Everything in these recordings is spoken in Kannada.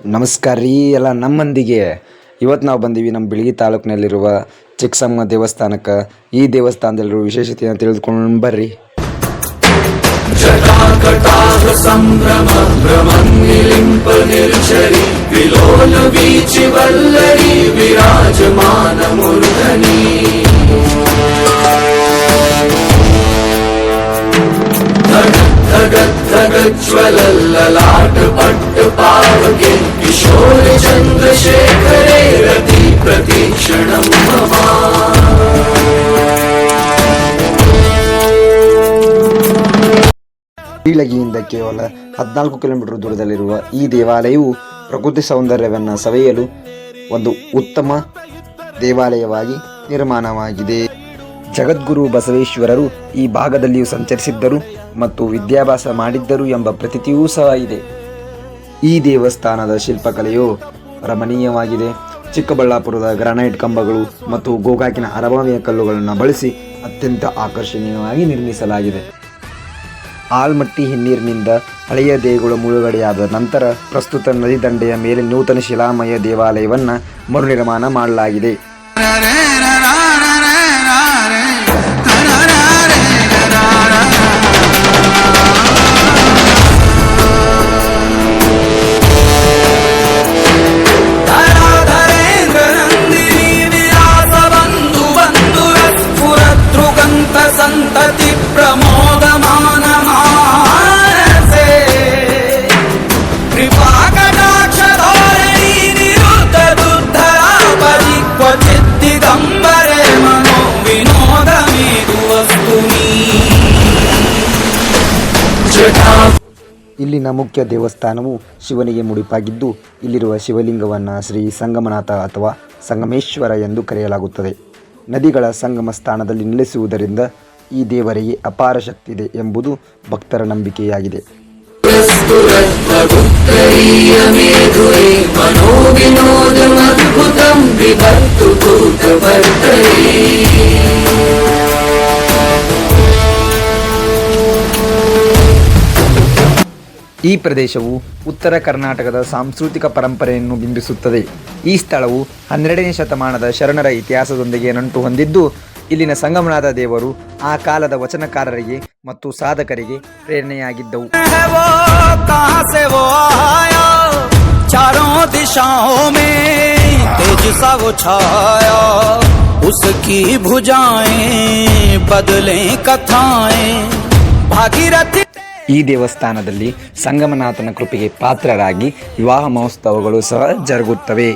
ನಮಸ್ಕಾರ ರೀ ಎಲ್ಲ ನಮ್ಮಂದಿಗೆ. ಇವತ್ತು ನಾವು ಬಂದೀವಿ ನಮ್ಮ ಬಿಳಗಿ ತಾಲೂಕಿನಲ್ಲಿರುವ ಚಿಕ್ಕಸಮ್ಮ ದೇವಸ್ಥಾನಕ್ಕೆ. ಈ ದೇವಸ್ಥಾನದಲ್ಲಿರುವ ವಿಶೇಷತೆಯನ್ನು ತಿಳಿದುಕೊಂಡು ಬರ್ರಿ. ज्वलल्ललाट पट्ट पावके किशोर चंद्रशेखरे रति प्रतीक्षणं मम. ಬೀಳಗಿಯಿಂದ ಕೇವಲ 14 ಕಿಲೋಮೀಟರ್ ದೂರದಲ್ಲಿರುವ ಈ ದೇವಾಲಯವು ಪ್ರಕೃತಿ ಸೌಂದರ್ಯವನ್ನು ಸವಿಯಲು ಒಂದು ಉತ್ತಮ ದೇವಾಲಯವಾಗಿ ನಿರ್ಮಾಣವಾಗಿದೆ. ಜಗದ್ಗುರು ಬಸವೇಶ್ವರರು ಈ ಭಾಗದಲ್ಲಿಯೂ ಸಂಚರಿಸಿದ್ದರು ಮತ್ತು ವಿದ್ಯಾಭ್ಯಾಸ ಮಾಡಿದ್ದರು ಎಂಬ ಪ್ರತೀತಿಯೂ ಸಹ ಇದೆ. ಈ ದೇವಸ್ಥಾನದ ಶಿಲ್ಪಕಲೆಯು ರಮಣೀಯವಾಗಿದೆ. ಚಿಕ್ಕಬಳ್ಳಾಪುರದ ಗ್ರಾನೈಟ್ ಕಂಬಗಳು ಮತ್ತು ಗೋಕಾಕಿನ ಅರಮಾವಿಯ ಕಲ್ಲುಗಳನ್ನು ಬಳಸಿ ಅತ್ಯಂತ ಆಕರ್ಷಣೀಯವಾಗಿ ನಿರ್ಮಿಸಲಾಗಿದೆ. ಆಲ್ಮಟ್ಟಿ ಹಿನ್ನೀರಿನಿಂದ ಹಳೆಯ ದೇಗುಲ ಮುಳುಗಡೆಯಾದ ನಂತರ ಪ್ರಸ್ತುತ ನದಿ ದಂಡೆಯ ಮೇಲೆ ನೂತನ ಶಿಲಾಮಯ ದೇವಾಲಯವನ್ನು ಮರುನಿರ್ಮಾಣ ಮಾಡಲಾಗಿದೆ. संतति प्रमोदमान मानसे कृपा कटाक्ष धोरणी निरुद्ध दुद्धरापरि क्वचित् दिगंबरे मनो विनोदमेतु वस्तुनि. ಇಲ್ಲಿನ ಮುಖ್ಯ ದೇವಸ್ಥಾನವು ಶಿವನಿಗೆ ಮುಡಿಪಾಗಿದ್ದು, ಇಲ್ಲಿರುವ ಶಿವಲಿಂಗವನ್ನು ಶ್ರೀ ಸಂಗಮನಾಥ ಅಥವಾ ಸಂಗಮೇಶ್ವರ ಎಂದು ಕರೆಯಲಾಗುತ್ತದೆ. ನದಿಗಳ ಸಂಗಮ ಸ್ಥಾನದಲ್ಲಿ ನೆಲೆಸುವುದರಿಂದ ಈ ದೇವರಿಗೆ ಅಪಾರ ಶಕ್ತಿ ಇದೆ ಎಂಬುದು ಭಕ್ತರ ನಂಬಿಕೆಯಾಗಿದೆ. ಈ ಪ್ರದೇಶವು ಉತ್ತರ ಕರ್ನಾಟಕದ ಸಾಂಸ್ಕೃತಿಕ ಪರಂಪರೆಯನ್ನು ಬಿಂಬಿಸುತ್ತದೆ. ಈ ಸ್ಥಳವು 12ನೇ ಶತಮಾನದ ಶರಣರ ಇತಿಹಾಸದೊಂದಿಗೆ ನಂಟು ಹೊಂದಿದ್ದು, ಇಲ್ಲಿನ ಸಂಗಮನಾಥ ದೇವರು ಆ ಕಾಲದ ವಚನಕಾರರಿಗೆ ಮತ್ತು ಸಾಧಕರಿಗೆ ಪ್ರೇರಣೆಯಾಗಿದ್ದವು. ಈ ದೇವಸ್ಥಾನದಲ್ಲಿ ಸಂಗಮನಾಥನ ಕೃಪೆಗೆ ಪಾತ್ರರಾಗಿ ವಿವಾಹ ಮಹೋತ್ಸವಗಳು ಸಹ ಜರುಗುತ್ತವೆ.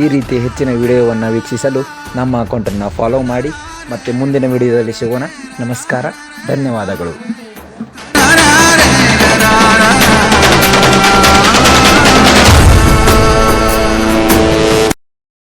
ಈ ರೀತಿ ಹೆಚ್ಚಿನ ವಿಡಿಯೋವನ್ನು ವೀಕ್ಷಿಸಲು ನಮ್ಮ ಅಕೌಂಟನ್ನು ಫಾಲೋ ಮಾಡಿ. ಮತ್ತು ಮುಂದಿನ ವಿಡಿಯೋದಲ್ಲಿ ಸಿಗೋಣ. ನಮಸ್ಕಾರ, ಧನ್ಯವಾದಗಳು.